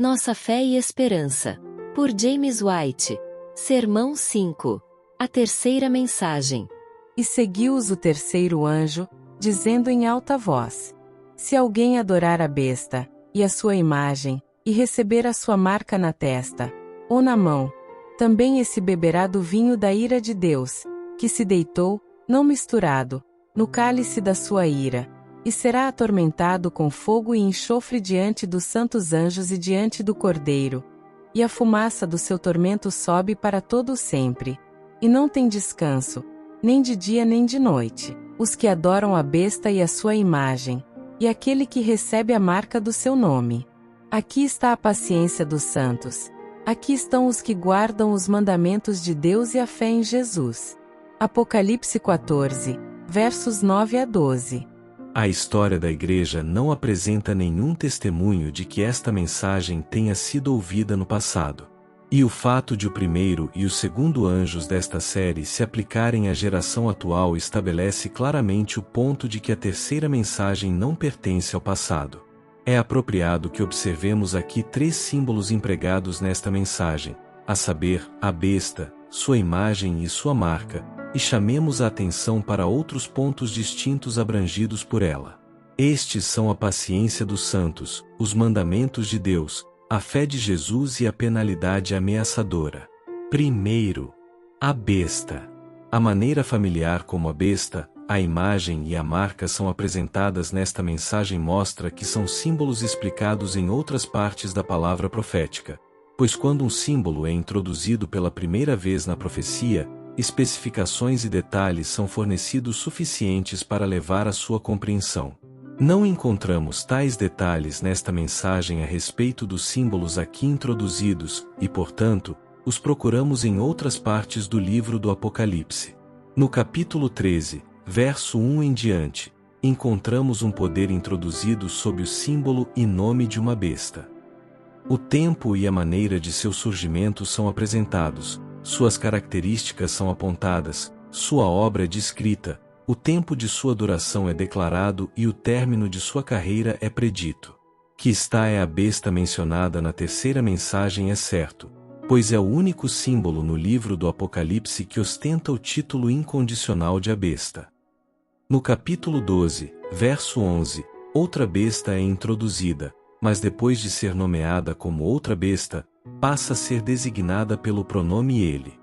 Nossa Fé e Esperança. Por James White. Sermão 5. A terceira mensagem. E seguiu-os o terceiro anjo, dizendo em alta voz: Se alguém adorar a besta, e a sua imagem, e receber a sua marca na testa, ou na mão, também esse beberá do vinho da ira de Deus, que se deitou, não misturado, no cálice da sua ira, e será atormentado com fogo e enxofre diante dos santos anjos e diante do Cordeiro. E a fumaça do seu tormento sobe para todo o sempre. E não tem descanso, nem de dia nem de noite, os que adoram a besta e a sua imagem, e aquele que recebe a marca do seu nome. Aqui está a paciência dos santos. Aqui estão os que guardam os mandamentos de Deus e a fé em Jesus. Apocalipse 14, versos 9 a 12. A história da Igreja não apresenta nenhum testemunho de que esta mensagem tenha sido ouvida no passado. E o fato de o primeiro e o segundo anjos desta série se aplicarem à geração atual estabelece claramente o ponto de que a terceira mensagem não pertence ao passado. É apropriado que observemos aqui três símbolos empregados nesta mensagem, a saber, a besta, sua imagem e sua marca, e chamemos a atenção para outros pontos distintos abrangidos por ela. Estes são a paciência dos santos, os mandamentos de Deus, a fé de Jesus e a penalidade ameaçadora. Primeiro, a besta. A maneira familiar como a besta, a imagem e a marca são apresentadas nesta mensagem mostra que são símbolos explicados em outras partes da palavra profética, pois quando um símbolo é introduzido pela primeira vez na profecia, especificações e detalhes são fornecidos suficientes para levar à sua compreensão. Não encontramos tais detalhes nesta mensagem a respeito dos símbolos aqui introduzidos, e, portanto, os procuramos em outras partes do livro do Apocalipse. No capítulo 13, verso 1 em diante, encontramos um poder introduzido sob o símbolo e nome de uma besta. O tempo e a maneira de seu surgimento são apresentados, suas características são apontadas, sua obra é descrita, o tempo de sua duração é declarado e o término de sua carreira é predito. Que está é a besta mencionada na terceira mensagem é certo, pois é o único símbolo no livro do Apocalipse que ostenta o título incondicional de a besta. No capítulo 12, verso 11, outra besta é introduzida, mas depois de ser nomeada como outra besta, passa a ser designada pelo pronome ele.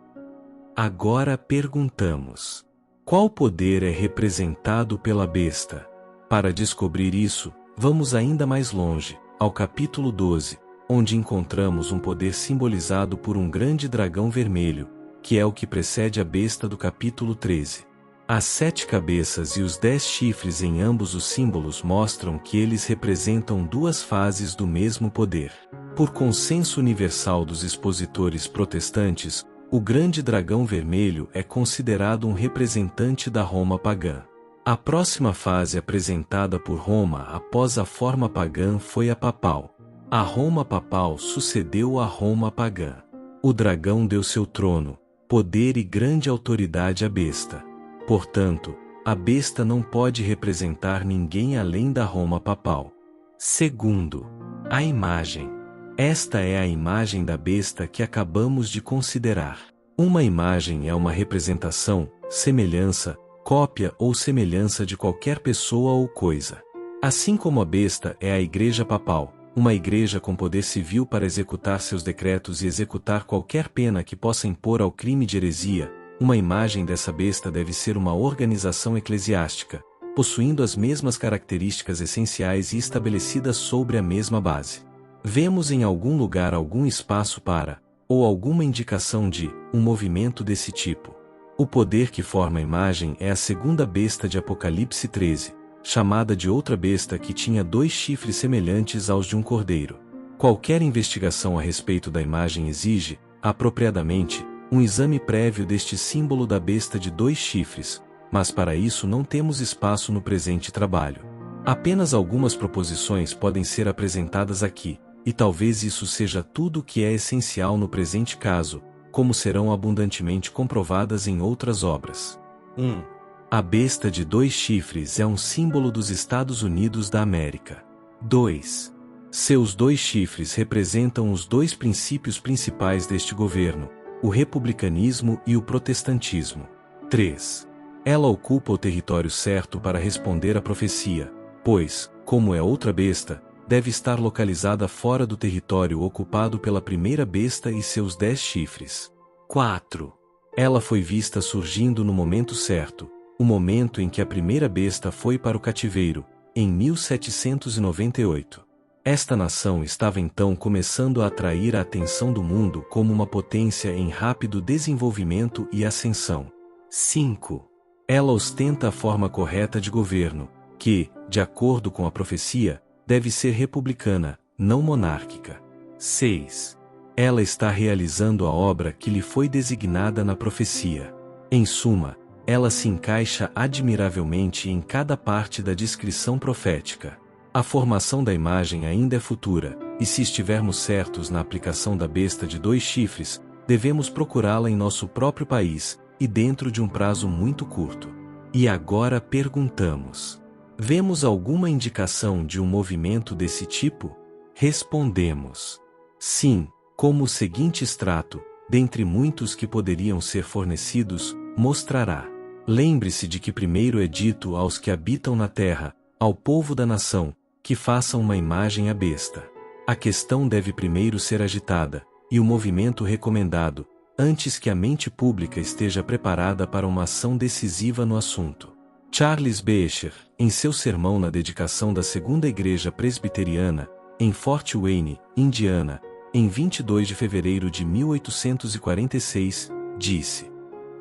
Agora perguntamos: qual poder é representado pela besta? Para descobrir isso, vamos ainda mais longe, ao capítulo 12, onde encontramos um poder simbolizado por um grande dragão vermelho, que é o que precede a besta do capítulo 13. As 7 cabeças e os 10 chifres em ambos os símbolos mostram que eles representam duas fases do mesmo poder. Por consenso universal dos expositores protestantes, o grande dragão vermelho é considerado um representante da Roma pagã. A próxima fase apresentada por Roma após a forma pagã foi a papal. A Roma papal sucedeu a Roma pagã. O dragão deu seu trono, poder e grande autoridade à besta. Portanto, a besta não pode representar ninguém além da Roma papal. Segundo, a imagem. Esta é a imagem da besta que acabamos de considerar. Uma imagem é uma representação, semelhança, cópia ou semelhança de qualquer pessoa ou coisa. Assim como a besta é a Igreja Papal, uma igreja com poder civil para executar seus decretos e executar qualquer pena que possa impor ao crime de heresia, uma imagem dessa besta deve ser uma organização eclesiástica, possuindo as mesmas características essenciais e estabelecidas sobre a mesma base. Vemos em algum lugar algum espaço para, ou alguma indicação de, um movimento desse tipo. O poder que forma a imagem é a segunda besta de Apocalipse 13, chamada de outra besta que tinha 2 chifres semelhantes aos de um cordeiro. Qualquer investigação a respeito da imagem exige, apropriadamente, um exame prévio deste símbolo da besta de 2 chifres, mas para isso não temos espaço no presente trabalho. Apenas algumas proposições podem ser apresentadas aqui, e talvez isso seja tudo o que é essencial no presente caso, como serão abundantemente comprovadas em outras obras. 1. A besta de 2 chifres é um símbolo dos Estados Unidos da América. 2. Seus 2 chifres representam os 2 princípios principais deste governo, o republicanismo e o protestantismo. 3. Ela ocupa o território certo para responder à profecia, pois, como é outra besta, deve estar localizada fora do território ocupado pela primeira besta e seus 10 chifres. 4. Ela foi vista surgindo no momento certo, o momento em que a primeira besta foi para o cativeiro, em 1798. Esta nação estava então começando a atrair a atenção do mundo como uma potência em rápido desenvolvimento e ascensão. 5. Ela ostenta a forma correta de governo, que, de acordo com a profecia, deve ser republicana, não monárquica. 6. Ela está realizando a obra que lhe foi designada na profecia. Em suma, ela se encaixa admiravelmente em cada parte da descrição profética. A formação da imagem ainda é futura, e se estivermos certos na aplicação da besta de 2 chifres, devemos procurá-la em nosso próprio país, e dentro de um prazo muito curto. E agora perguntamos: vemos alguma indicação de um movimento desse tipo? Respondemos: sim, como o seguinte extrato, dentre muitos que poderiam ser fornecidos, mostrará. Lembre-se de que primeiro é dito aos que habitam na terra, ao povo da nação, que façam uma imagem à besta. A questão deve primeiro ser agitada, e o movimento recomendado, antes que a mente pública esteja preparada para uma ação decisiva no assunto. Charles Beecher, em seu sermão na dedicação da Segunda Igreja Presbiteriana, em Fort Wayne, Indiana, em 22 de fevereiro de 1846, disse: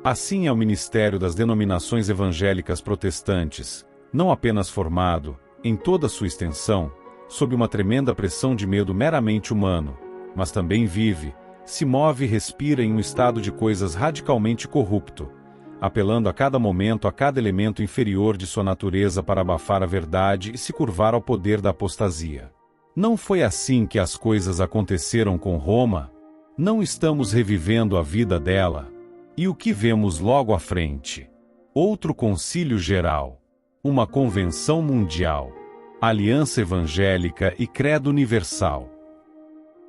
assim é o ministério das denominações evangélicas protestantes, não apenas formado, em toda sua extensão, sob uma tremenda pressão de medo meramente humano, mas também vive, se move e respira em um estado de coisas radicalmente corrupto, apelando a cada momento a cada elemento inferior de sua natureza para abafar a verdade e se curvar ao poder da apostasia. Não foi assim que as coisas aconteceram com Roma? Não estamos revivendo a vida dela? E o que vemos logo à frente? Outro concílio geral, uma convenção mundial, aliança evangélica e credo universal.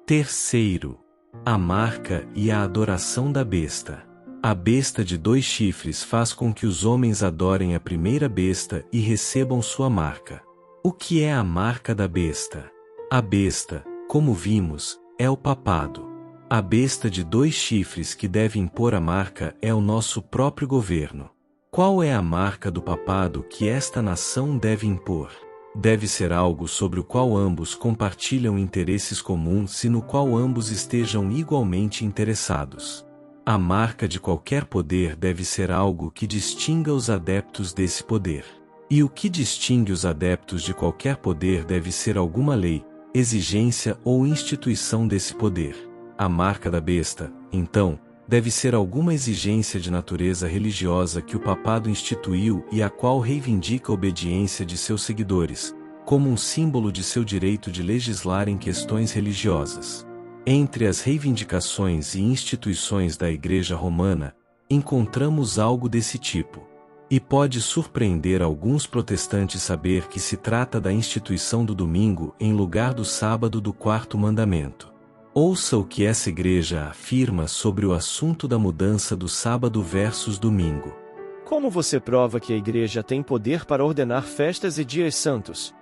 Terceiro, a marca e a adoração da besta. A besta de 2 chifres faz com que os homens adorem a primeira besta e recebam sua marca. O que é a marca da besta? A besta, como vimos, é o papado. A besta de 2 chifres que deve impor a marca é o nosso próprio governo. Qual é a marca do papado que esta nação deve impor? Deve ser algo sobre o qual ambos compartilham interesses comuns e no qual ambos estejam igualmente interessados. A marca de qualquer poder deve ser algo que distinga os adeptos desse poder. E o que distingue os adeptos de qualquer poder deve ser alguma lei, exigência ou instituição desse poder. A marca da besta, então, deve ser alguma exigência de natureza religiosa que o papado instituiu e a qual reivindica a obediência de seus seguidores, como um símbolo de seu direito de legislar em questões religiosas. Entre as reivindicações e instituições da Igreja Romana, encontramos algo desse tipo. E pode surpreender alguns protestantes saber que se trata da instituição do domingo em lugar do sábado do 4º mandamento. Ouça o que essa igreja afirma sobre o assunto da mudança do sábado versus domingo. Como você prova que a igreja tem poder para ordenar festas e dias santos?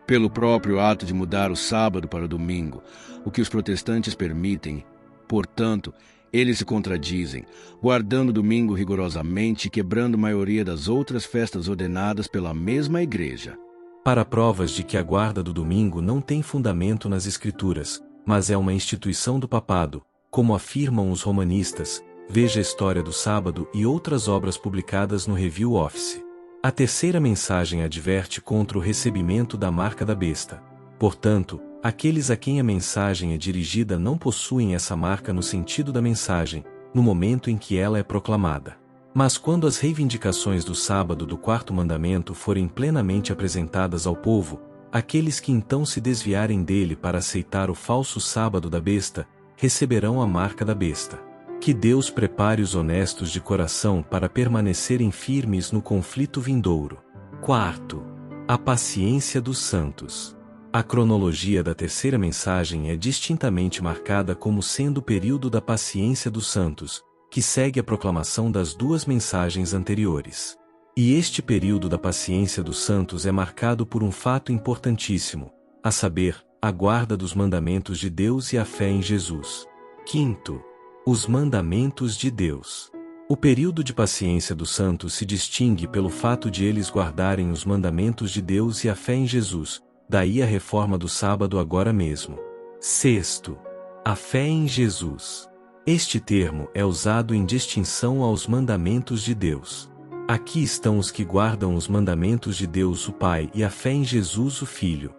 Pelo próprio ato de mudar o sábado para o domingo, o que os protestantes permitem. Portanto, eles se contradizem, guardando o domingo rigorosamente e quebrando a maioria das outras festas ordenadas pela mesma igreja. Para provas de que a guarda do domingo não tem fundamento nas Escrituras, mas é uma instituição do papado, como afirmam os romanistas, veja a História do Sábado e outras obras publicadas no Review Office. A terceira mensagem adverte contra o recebimento da marca da besta. Portanto, aqueles a quem a mensagem é dirigida não possuem essa marca no sentido da mensagem, no momento em que ela é proclamada. Mas quando as reivindicações do sábado do 4º mandamento forem plenamente apresentadas ao povo, aqueles que então se desviarem dele para aceitar o falso sábado da besta, receberão a marca da besta. Que Deus prepare os honestos de coração para permanecerem firmes no conflito vindouro. Quarto, a paciência dos santos. A cronologia da terceira mensagem é distintamente marcada como sendo o período da paciência dos santos, que segue a proclamação das duas mensagens anteriores. E este período da paciência dos santos é marcado por um fato importantíssimo, a saber, a guarda dos mandamentos de Deus e a fé em Jesus. Quinto, os mandamentos de Deus. O período de paciência dos santos se distingue pelo fato de eles guardarem os mandamentos de Deus e a fé em Jesus, daí a reforma do sábado agora mesmo. Sexto, a fé em Jesus. Este termo é usado em distinção aos mandamentos de Deus. Aqui estão os que guardam os mandamentos de Deus o Pai e a fé em Jesus o Filho.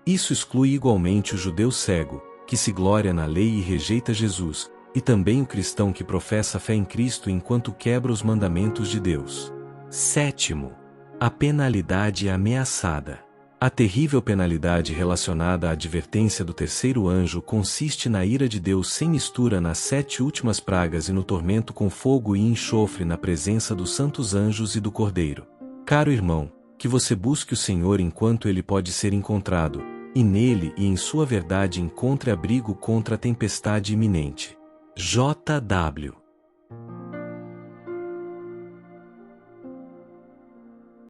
Isso exclui igualmente o judeu cego, que se gloria na lei e rejeita Jesus, e também o cristão que professa fé em Cristo enquanto quebra os mandamentos de Deus. Sétimo, a penalidade ameaçada. A terrível penalidade relacionada à advertência do terceiro anjo consiste na ira de Deus sem mistura nas 7 últimas pragas e no tormento com fogo e enxofre na presença dos santos anjos e do Cordeiro. Caro irmão, que você busque o Senhor enquanto ele pode ser encontrado, e nele e em sua verdade encontre abrigo contra a tempestade iminente. J.W.